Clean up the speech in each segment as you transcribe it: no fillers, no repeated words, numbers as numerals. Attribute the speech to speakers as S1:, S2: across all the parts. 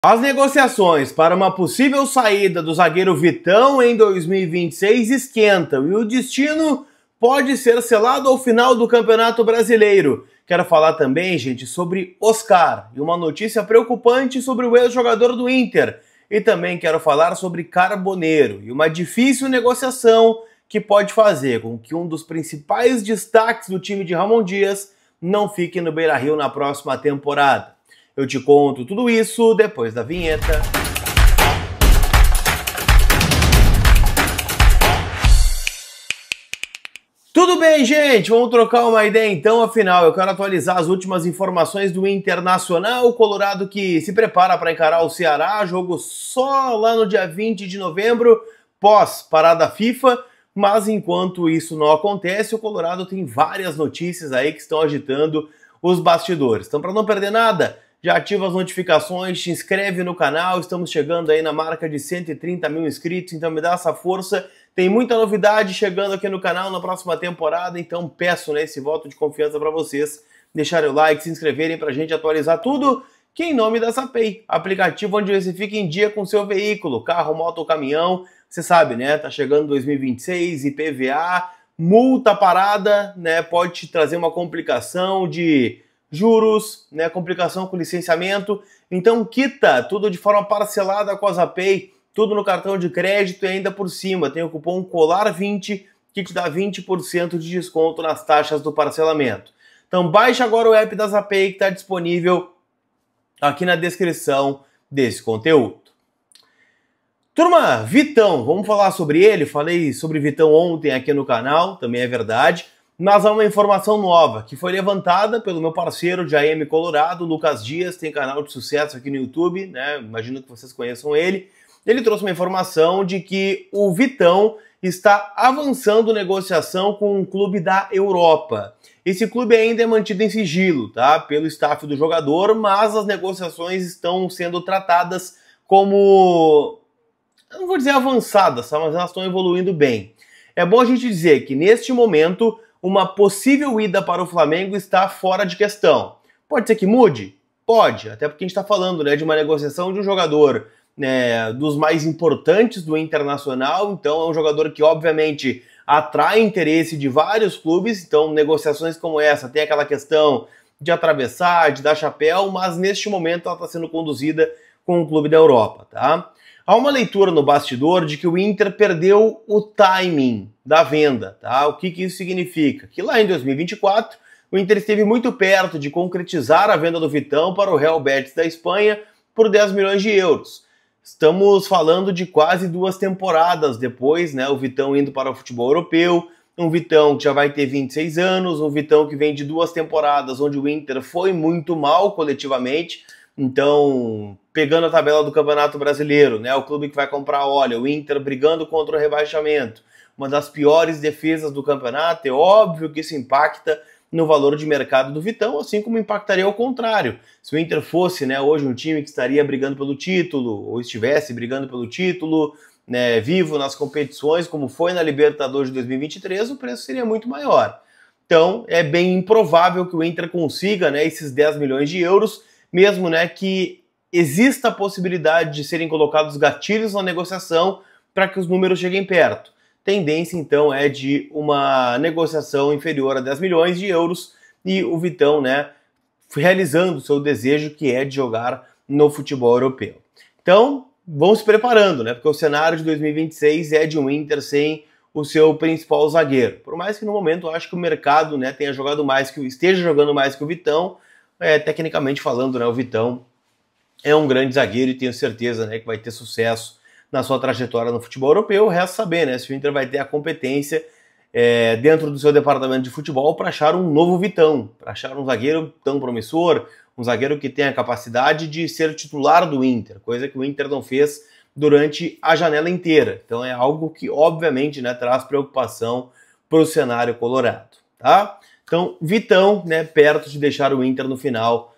S1: As negociações para uma possível saída do zagueiro Vitão em 2026 esquentam e o destino pode ser selado ao final do Campeonato Brasileiro. Quero falar também, gente, sobre Oscar e uma notícia preocupante sobre o ex-jogador do Inter. E também quero falar sobre Carboneiro e uma difícil negociação que pode fazer com que um dos principais destaques do time de Ramon Dias não fique no Beira-Rio na próxima temporada. Eu te conto tudo isso depois da vinheta. Tudo bem, gente? Vamos trocar uma ideia então, afinal eu quero atualizar as últimas informações do Internacional, o Colorado que se prepara para encarar o Ceará, jogo só lá no dia 20 de novembro, pós-parada FIFA, mas enquanto isso não acontece, o Colorado tem várias notícias aí que estão agitando os bastidores. Então, para não perder nada, já ativa as notificações, te inscreve no canal, estamos chegando aí na marca de 130 mil inscritos, então me dá essa força. Tem muita novidade chegando aqui no canal na próxima temporada, então peço esse voto de confiança para vocês, deixarem o like, se inscreverem para a gente atualizar tudo, que em nome da Sapei, aplicativo onde você fica em dia com seu veículo, carro, moto ou caminhão, você sabe, né, tá chegando 2026, IPVA, multa parada, né, pode te trazer uma complicação de juros, né, complicação com licenciamento, então quita tudo de forma parcelada com a Zapay, tudo no cartão de crédito e ainda por cima tem o cupom COLAR20 que te dá 20% de desconto nas taxas do parcelamento. Então baixa agora o app da Zapay que está disponível aqui na descrição desse conteúdo. Turma, Vitão, vamos falar sobre ele, falei sobre Vitão ontem aqui no canal, também é verdade. Mas há uma informação nova que foi levantada pelo meu parceiro de AM Colorado, Lucas Dias, tem canal de sucesso aqui no YouTube, né? Imagino que vocês conheçam ele. Ele trouxe uma informação de que o Vitão está avançando negociação com um clube da Europa. Esse clube ainda é mantido em sigilo, tá? Pelo staff do jogador, mas as negociações estão sendo tratadas como, eu não vou dizer avançadas, tá? Mas elas estão evoluindo bem. É bom a gente dizer que neste momento uma possível ida para o Flamengo está fora de questão. Pode ser que mude? Pode, até porque a gente está falando, né, de uma negociação de um jogador, né, dos mais importantes do Internacional, então é um jogador que obviamente atrai interesse de vários clubes, então negociações como essa tem aquela questão de atravessar, de dar chapéu, mas neste momento ela está sendo conduzida com um clube da Europa, tá? Há uma leitura no bastidor de que o Inter perdeu o timing da venda, tá? O que isso significa? Que lá em 2024, o Inter esteve muito perto de concretizar a venda do Vitão para o Real Betis da Espanha por 10 milhões de euros. Estamos falando de quase 2 temporadas depois, né? O Vitão indo para o futebol europeu, um Vitão que já vai ter 26 anos, um Vitão que vem de 2 temporadas onde o Inter foi muito mal coletivamente. Então, pegando a tabela do Campeonato Brasileiro, né, o clube que vai comprar óleo, o Inter brigando contra o rebaixamento, uma das piores defesas do campeonato, é óbvio que isso impacta no valor de mercado do Vitão, assim como impactaria ao contrário. Se o Inter fosse, né, hoje um time que estaria brigando pelo título, ou estivesse brigando pelo título, né, vivo nas competições, como foi na Libertadores de 2023, o preço seria muito maior. Então, é bem improvável que o Inter consiga, né, esses 10 milhões de euros, mesmo, né, que exista a possibilidade de serem colocados gatilhos na negociação para que os números cheguem perto. Tendência, então, é de uma negociação inferior a 10 milhões de euros e o Vitão, né, realizando o seu desejo, que é de jogar no futebol europeu. Então, vão se preparando, né, porque o cenário de 2026 é de um Inter sem o seu principal zagueiro. Por mais que no momento eu acho que o mercado, né, esteja jogando mais que o Vitão, tecnicamente falando, né, o Vitão é um grande zagueiro e tenho certeza, né, que vai ter sucesso na sua trajetória no futebol europeu. Resta saber, né, se o Inter vai ter a competência dentro do seu departamento de futebol para achar um novo Vitão, para achar um zagueiro tão promissor, um zagueiro que tenha a capacidade de ser titular do Inter, coisa que o Inter não fez durante a janela inteira. Então é algo que, obviamente, né, traz preocupação para o cenário colorado, tá? Então, Vitão, né, perto de deixar o Inter no final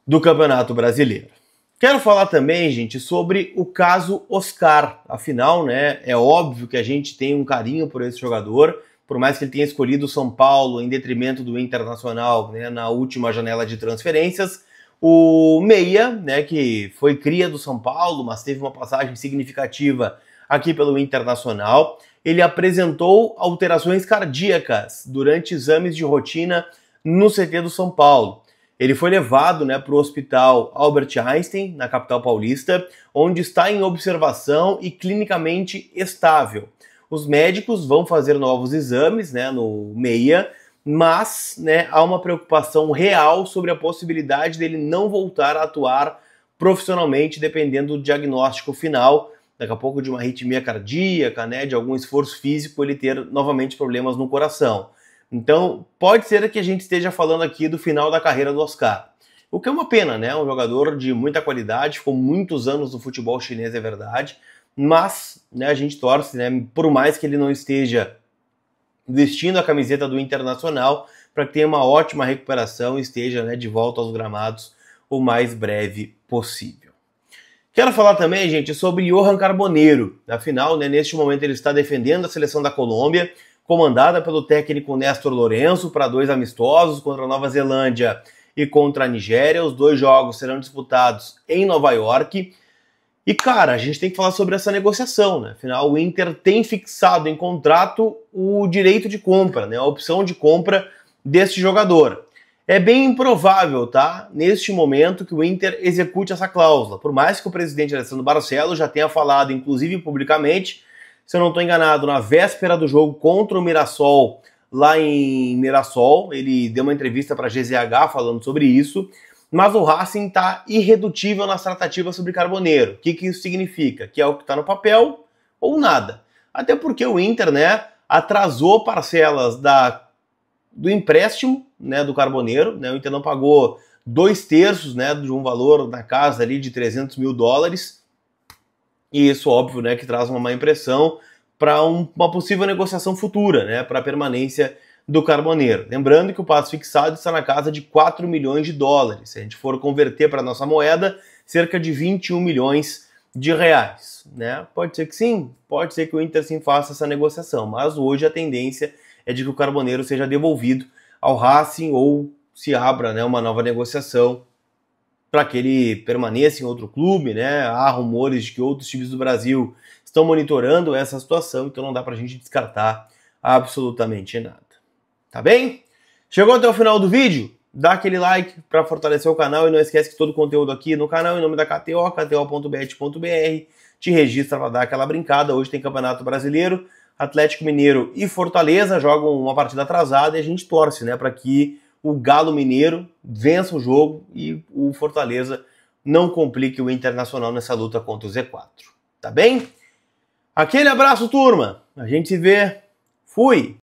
S1: do Campeonato Brasileiro. Quero falar também, gente, sobre o caso Oscar. Afinal, né, é óbvio que a gente tem um carinho por esse jogador, por mais que ele tenha escolhido o São Paulo em detrimento do Internacional, né, na última janela de transferências. O Meia, né, que foi cria do São Paulo, mas teve uma passagem significativa aqui pelo Internacional, ele apresentou alterações cardíacas durante exames de rotina no CT do São Paulo. Ele foi levado, né, para o Hospital Albert Einstein, na capital paulista, onde está em observação e clinicamente estável. Os médicos vão fazer novos exames, né, no Meia, mas, né, há uma preocupação real sobre a possibilidade dele não voltar a atuar profissionalmente, dependendo do diagnóstico final, daqui a pouco de uma arritmia cardíaca, né, de algum esforço físico, ele ter novamente problemas no coração. Então, pode ser que a gente esteja falando aqui do final da carreira do Oscar. O que é uma pena, né? Um jogador de muita qualidade, ficou muitos anos no futebol chinês, é verdade, mas, né, a gente torce, né, por mais que ele não esteja vestindo a camiseta do Internacional, para que tenha uma ótima recuperação e esteja, né, de volta aos gramados o mais breve possível. Quero falar também, gente, sobre Johan Carboneiro. Afinal, né, neste momento ele está defendendo a seleção da Colômbia, comandada pelo técnico Néstor Lourenço, para 2 amistosos contra a Nova Zelândia e contra a Nigéria. Os 2 jogos serão disputados em Nova York. E, cara, a gente tem que falar sobre essa negociação, né? Afinal, o Inter tem fixado em contrato o direito de compra, né? A opção de compra deste jogador. É bem improvável, tá? Neste momento que o Inter execute essa cláusula. Por mais que o presidente Alessandro Barcelos já tenha falado, inclusive publicamente, se eu não estou enganado, na véspera do jogo contra o Mirassol, lá em Mirassol, ele deu uma entrevista para a GZH falando sobre isso, mas o Racing está irredutível nas tratativas sobre Carboneiro. O que isso significa? Que é o que está no papel ou nada. Até porque o Inter, né, atrasou parcelas do empréstimo, né, do Carboneiro, né, o Inter não pagou 2/3, né, de um valor na casa ali de $300 mil, e isso, óbvio, né, que traz uma má impressão para uma possível negociação futura, né, para a permanência do Carboneiro. Lembrando que o passo fixado está na casa de $4 milhões. Se a gente for converter para a nossa moeda, cerca de 21 milhões de reais. Né? Pode ser que sim, pode ser que o Inter sim faça essa negociação, mas hoje a tendência é de que o Carboneiro seja devolvido ao Racing ou se abra, né, uma nova negociação para que ele permaneça em outro clube, né? Há rumores de que outros times do Brasil estão monitorando essa situação, então não dá para a gente descartar absolutamente nada. Tá bem? Chegou até o final do vídeo? Dá aquele like para fortalecer o canal e não esquece que todo o conteúdo aqui no canal, em nome da KTO, kto.bet.br, te registra para dar aquela brincada. Hoje tem Campeonato Brasileiro, Atlético Mineiro e Fortaleza jogam uma partida atrasada e a gente torce, né, para que o Galo Mineiro vença o jogo e o Fortaleza não complique o Internacional nessa luta contra o Z4. Tá bem? Aquele abraço, turma! A gente se vê. Fui!